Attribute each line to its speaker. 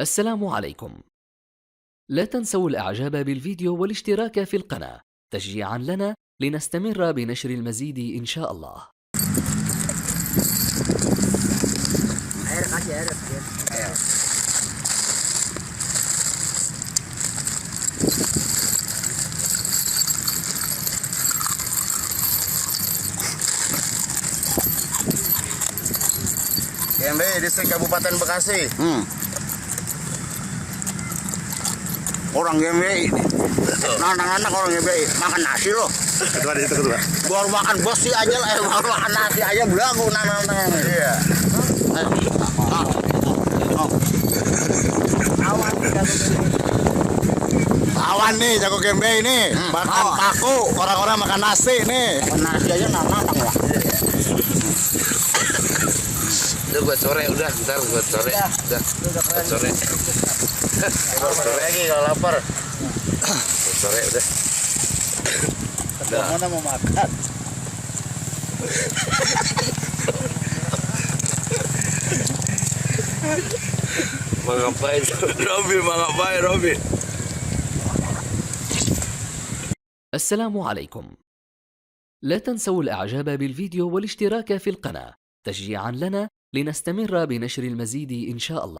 Speaker 1: السلام عليكم. لا تنسوا الإعجاب بالفيديو والاشتراك في القناة تشجيعا لنا لنستمر بنشر المزيد إن شاء الله.
Speaker 2: Air kasih air.
Speaker 3: GMB Distrik Kabupaten Bekasi.
Speaker 2: Orang GMBI, anak-anak orang GMBI makan nasi loh.
Speaker 3: Kedua.
Speaker 2: Baru makan bos sih aja lah, baru makan nasi aja belagu nana-nana.
Speaker 3: Iya.
Speaker 2: Awan
Speaker 3: nih jago GMBI nih, makan paku, orang-orang makan nasi nih.
Speaker 2: Makan nasi aja nana-nana lah.
Speaker 4: Udah buat sore, udah ntar buat sore, udah buat sore.
Speaker 3: Sore lagi kalau lapar.
Speaker 4: Buat sore udah.
Speaker 2: Mana mau makan?
Speaker 4: Mau ngapain? Robi.
Speaker 1: السلام عليكم. لا تنسوا الإعجاب بالفيديو والاشتراك في القناة تشجيعا لنا لنستمر بنشر المزيد إن شاء الله.